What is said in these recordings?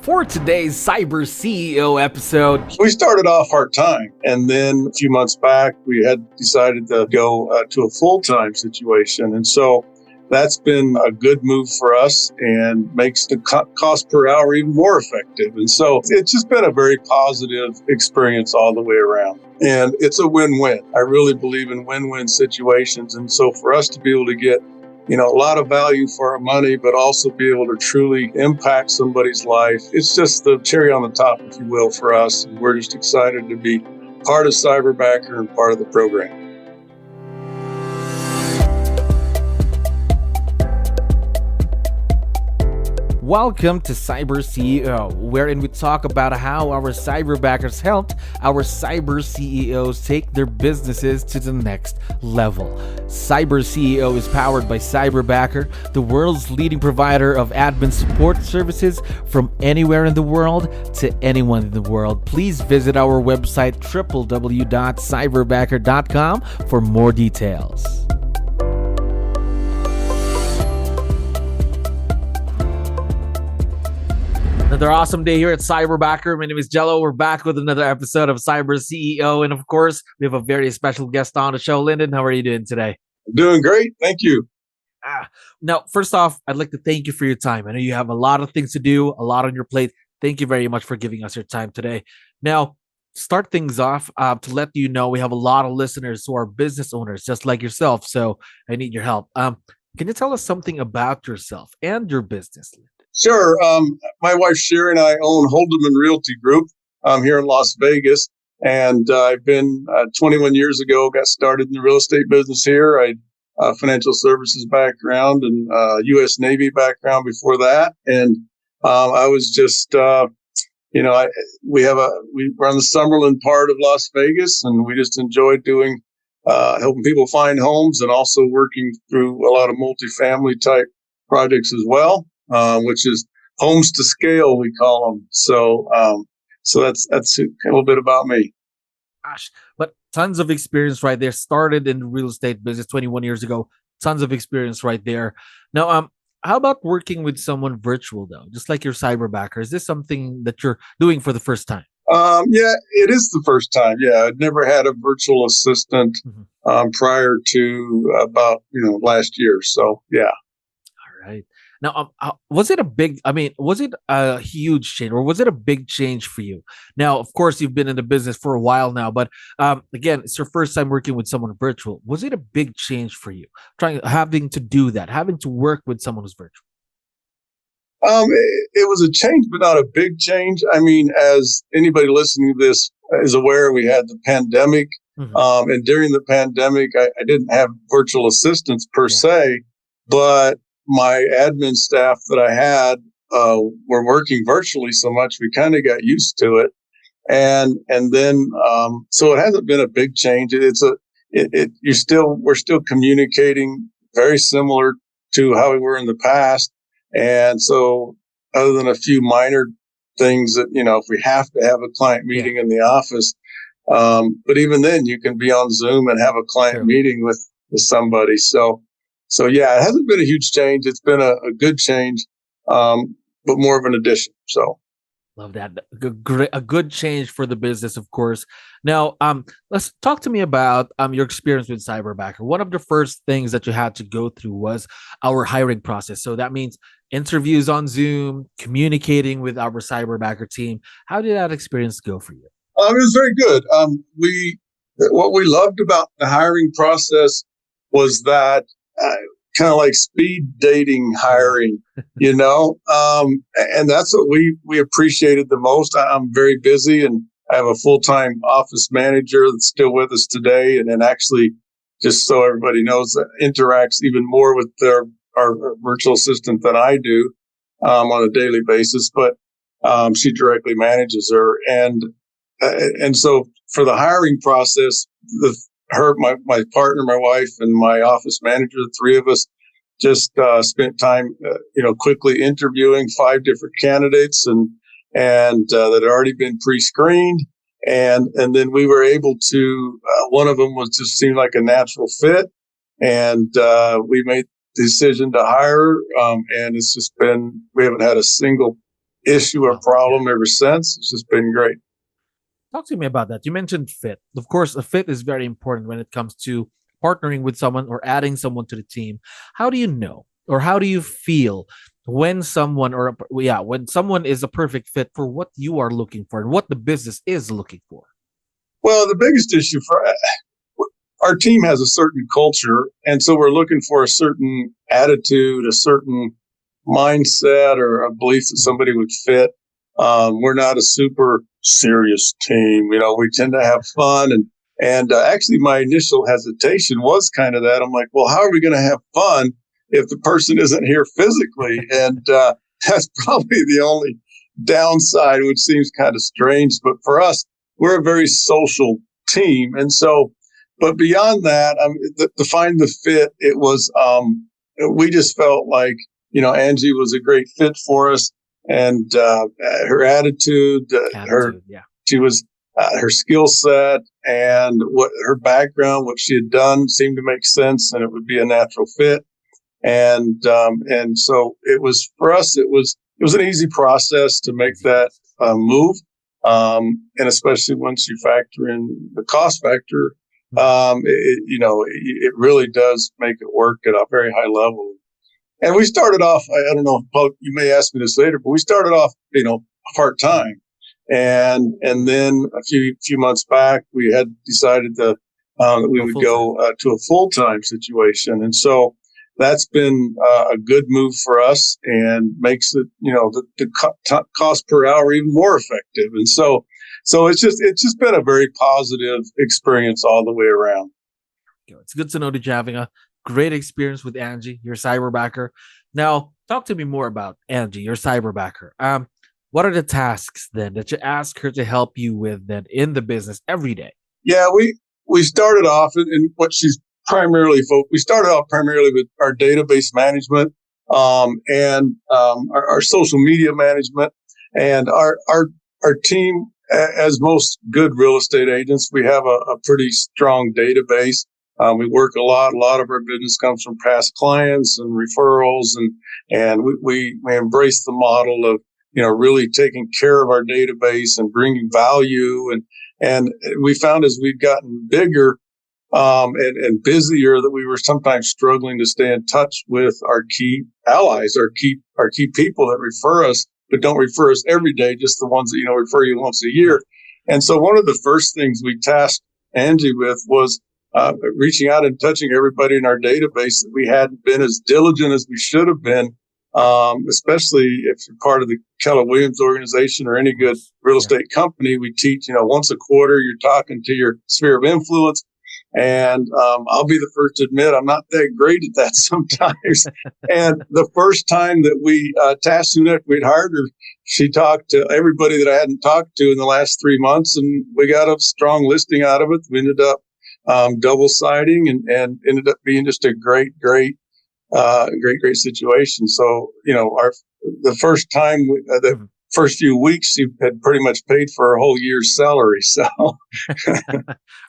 For today's Cyber CEO episode, we started off part-time, and then a few months back, we had decided to go to a full-time situation. And so that's been a good move for us and makes the cost per hour even more effective. And so it's just been a very positive experience all the way around. And it's a win-win. I really believe in win-win situations. And so for us to be able to get a lot of value for our money, but also be able to truly impact somebody's life. It's just the cherry on the top, if you will, for us. And we're just excited to be part of Cyberbacker and part of the program. welcome to Cyber CEO, wherein we talk about how our Cyberbackers helped our Cyber CEOs take their businesses to the next level. Cyber CEO is powered by Cyberbacker, the world's leading provider of admin support services from anywhere in the world to anyone in the world. Please visit our website www.cyberbacker.com for more details. Another awesome day here at Cyberbacker. My name is Jello. We're back with another episode of Cyber CEO. And of course, we have a very special guest on the show. Lyndon, how are you doing today? Doing great. Thank you. Now, first off, I'd like to thank you for your time. I know you have a lot of things to do, a lot on your plate. Thank you very much for giving us your time today. Now, to start things off, to let you know, we have a lot of listeners who are business owners, just like yourself. So I need your help. Can you tell us something about yourself and your business, Lyndon? Sure. My wife, Sherry, and I own Hold''em Realty Group here in Las Vegas. And I've been 21 years ago, got started in the real estate business here. I financial services background and U.S. Navy background before that. And I was just, we're on the Summerlin part of Las Vegas, and we just enjoyed doing, helping people find homes and also working through a lot of multifamily type projects as well. Which is homes to scale, we call them. So that's a little bit about me. Gosh, but tons of experience right there. Started in the real estate business 21 years ago. Tons of experience right there. Now, how about working with someone virtual though, just like your Cyberbacker? Is this something that you're doing for the first time? Yeah, it is the first time. Yeah, I'd never had a virtual assistant prior to about last year. So yeah. All right. Now, was it a huge change or was it a big change for you? Now, of course, you've been in the business for a while now, but again, it's your first time working with someone virtual. Was it a big change for you, having to do that, having to work with someone who's virtual? It was a change, but not a big change. I mean, as anybody listening to this is aware, we had the pandemic. And during the pandemic, I didn't have virtual assistants per se, but my admin staff that I had were working virtually so much we kind of got used to it, and then so it hasn't been a big change. We're still communicating very similar to how we were in the past, and so other than a few minor things that if we have to have a client meeting in the office, but even then you can be on Zoom and have a client meeting with somebody. So yeah, it hasn't been a huge change. It's been a good change, but more of an addition. So, love that. A good change for the business, of course. Now, let's talk to me about your experience with Cyberbacker. One of the first things that you had to go through was our hiring process. So that means interviews on Zoom, communicating with our Cyberbacker team. How did that experience go for you? It was very good. What we loved about the hiring process was that kind of like speed dating hiring, and that's what we appreciated the most. I'm very busy and I have a full-time office manager that's still with us today. And then actually, just so everybody knows, interacts even more with our virtual assistant than I do on a daily basis, but she directly manages her. And so for the hiring process, my partner, my wife, and my office manager, the three of us just spent time, quickly interviewing 5 different candidates and that had already been pre-screened. And then we were able to, one of them just seemed like a natural fit. And we made the decision to hire. And it's just we haven't had a single issue or problem ever since. It's just been great. Talk to me about that. You mentioned fit. Of course, a fit is very important when it comes to partnering with someone or adding someone to the team. How do you know, or how do you feel when someone, when someone is a perfect fit for what you are looking for and what the business is looking for? Well, the biggest issue for our team has a certain culture, and so we're looking for a certain attitude, a certain mindset, or a belief that somebody would fit. We're not a super serious team. We tend to have fun, and actually my initial hesitation was kind of that. I'm like, well, how are we going to have fun if the person isn't here physically? And that's probably the only downside, which seems kind of strange. But for us, we're a very social team. And so, but beyond that, to find the fit, it was, we just felt like, 𝗙gie was a great fit for us. And her attitude, her skill set and what her background, what she had done seemed to make sense, and it would be a natural fit. And so it was, for us, it was an easy process to make that move. And especially once you factor in the cost factor, it really does make it work at a very high level. And we started off, I don't know, you may ask me this later, but we started off, part-time. And then a few months back, we had decided that we would go to a full-time situation. And so that's been a good move for us and makes it, the cost per hour even more effective. And so it's just been a very positive experience all the way around. It's good to know that you're having a great experience with 𝗙gie, your Cyberbacker. Now, talk to me more about 𝗙gie, your Cyberbacker. What are the tasks then that you ask her to help you with then in the business every day? Yeah, we started off in what she's primarily we started off primarily with our database management and our social media management, and our team. As most good real estate agents, we have a pretty strong database. We work a lot. A lot of our business comes from past clients and referrals, and we embrace the model of really taking care of our database and bringing value. And we found as we've gotten bigger and busier that we were sometimes struggling to stay in touch with our key allies, our key people that refer us, but don't refer us every day, just the ones that refer you once a year. And so one of the first things we tasked 𝗙gie with was reaching out and touching everybody in our database that we hadn't been as diligent as we should have been, especially if you're part of the 𝗙𝗲𝗋𝗶𝗹 organization or any good real estate company. We teach, once a quarter, you're talking to your sphere of influence. And I'll be the first to admit I'm not that great at that sometimes. And the first time that we tasked Sunette, we'd hired her, she talked to everybody that I hadn't talked to in the last 3 months, and we got a strong listing out of it. We ended up double siding and ended up being just a great situation. So, the first time, the first few weeks, she had pretty much paid for her whole year's salary. So,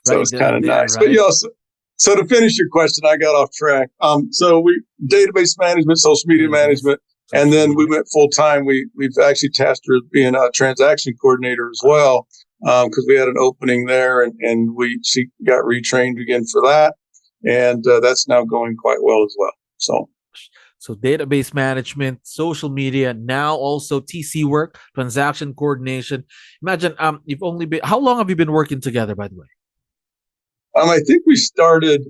so it's kind of nice. Right? But so to finish your question, I got off track. So we database management, social media management, and then we went full time. We've actually tasked her with being a transaction coordinator as well, because we had an opening there, and she got retrained again for that, and that's now going quite well as well. So database management, social media, now also TC work, transaction coordination. Imagine, how long have you been working together, by the way? I think we started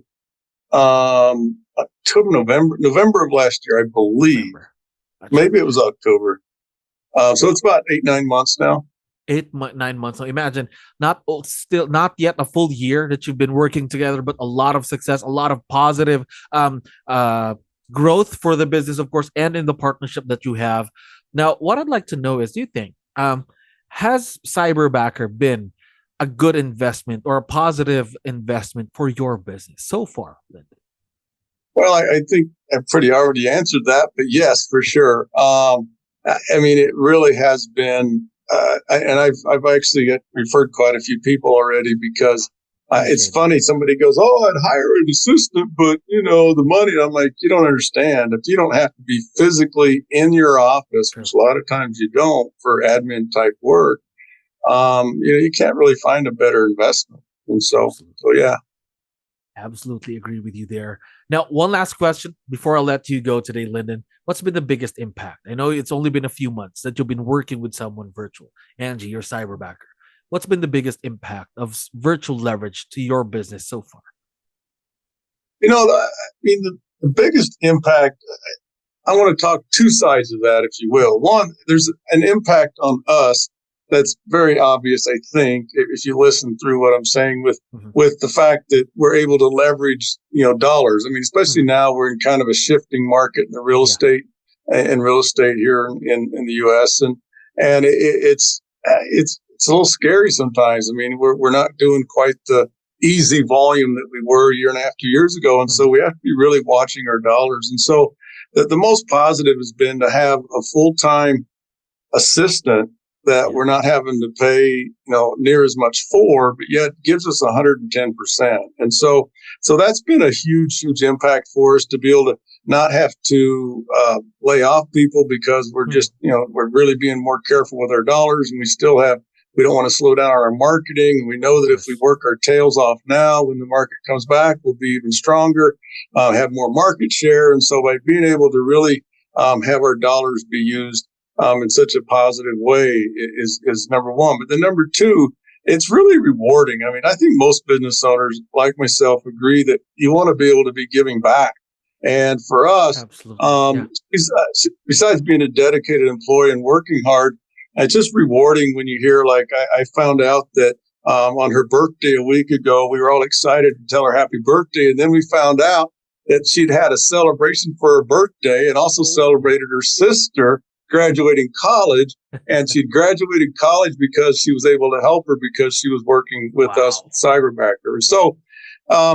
October, November of last year, I believe. Maybe it was October. So it's about 8-9 months now. 8-9 months. So imagine, not yet a full year that you've been working together, but a lot of success, a lot of positive growth for the business, of course, and in the partnership that you have. Now, what I'd like to know is, do you think, has Cyberbacker been a good investment or a positive investment for your business so far, Lyndon? Well, I think I've pretty already answered that, but yes, for sure. It really has been, and I've actually referred quite a few people already, because It's funny. Somebody goes, "Oh, I'd hire an assistant, but the money." I'm like, you don't understand. If you don't have to be physically in your office, which a lot of times you don't for admin type work, you can't really find a better investment. And so yeah. Absolutely agree with you there. Now, one last question before I let you go today, Lyndon. What's been the biggest impact? I know it's only been a few months that you've been working with someone virtual. Angie, your cyberbacker. What's been the biggest impact of virtual leverage to your business so far? The biggest impact, I want to talk two sides of that, if you will. One, there's an impact on us that's very obvious, I think, if you listen through what I'm saying with the fact that we're able to leverage, dollars. Especially now we're in kind of a shifting market in the real estate here in the U.S. and it's a little scary sometimes. We're not doing quite the easy volume that we were a year and a half, 2 years ago. And so we have to be really watching our dollars. And so the most positive has been to have a full-time assistant that we're not having to pay, near as much for, but yet gives us 110%. And so that's been a huge impact for us to be able to not have to lay off people because we're just, we're really being more careful with our dollars, and we don't want to slow down our marketing. We know that if we work our tails off now, when the market comes back, we'll be even stronger, have more market share. And so by being able to really have our dollars be used in such a positive way is number one. But then number two, it's really rewarding. I think most business owners like myself agree that you want to be able to be giving back. And for us, besides being a dedicated employee and working hard, it's just rewarding when you hear, like, I found out that on her birthday a week ago, we were all excited to tell her happy birthday. And then we found out that she'd had a celebration for her birthday and also celebrated her sister graduating college. And she'd graduated college because she was able to help her because she was working with us with Cyberbacker. So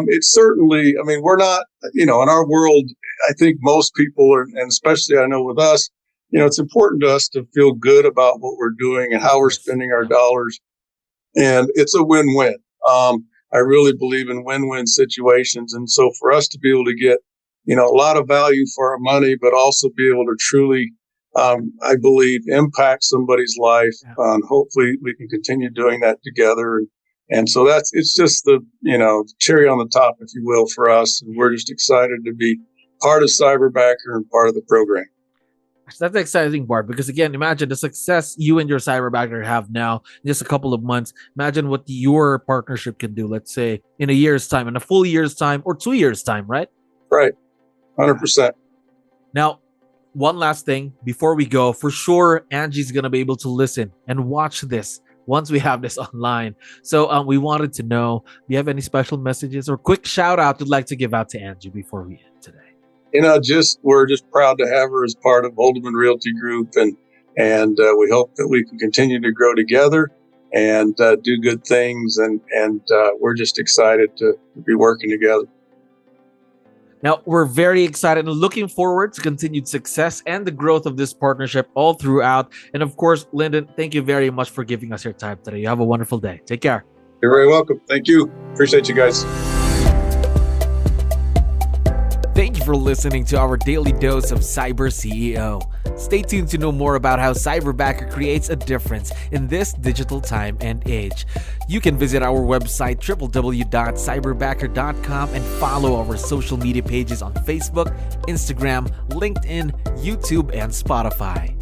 it's certainly, we're not, in our world, I think most people are, and especially I know with us, it's important to us to feel good about what we're doing and how we're spending our dollars. And it's a win-win. I really believe in win-win situations. And so for us to be able to get, a lot of value for our money, but also be able to truly, I believe, impact somebody's life. Hopefully we can continue doing that together. And so it's just the, cherry on the top, if you will, for us. And we're just excited to be part of Cyberbacker and part of the program. That's the exciting part, because again, imagine the success you and your Cyberbacker have now in just a couple of months. Imagine what your partnership can do, let's say, in a year's time, in a full year's time, or 2 years' time, right? Right. 100%. Now, one last thing before we go. For sure, Angie's going to be able to listen and watch this once we have this online. So we wanted to know, do you have any special messages or quick shout out you'd like to give out to Angie before we end today? We're just proud to have her as part of Holdeman Realty Group, and we hope that we can continue to grow together and do good things, and we're just excited to be working together. Now, we're very excited and looking forward to continued success and the growth of this partnership all throughout. And of course, Lyndon, thank you very much for giving us your time today. You have a wonderful day. Take care. You're very welcome. Thank you. Appreciate you guys. Thank you for listening to our daily dose of CyberCEO. Stay tuned to know more about how Cyberbacker creates a difference in this digital time and age. You can visit our website www.cyberbacker.com and follow our social media pages on Facebook, Instagram, LinkedIn, YouTube, and Spotify.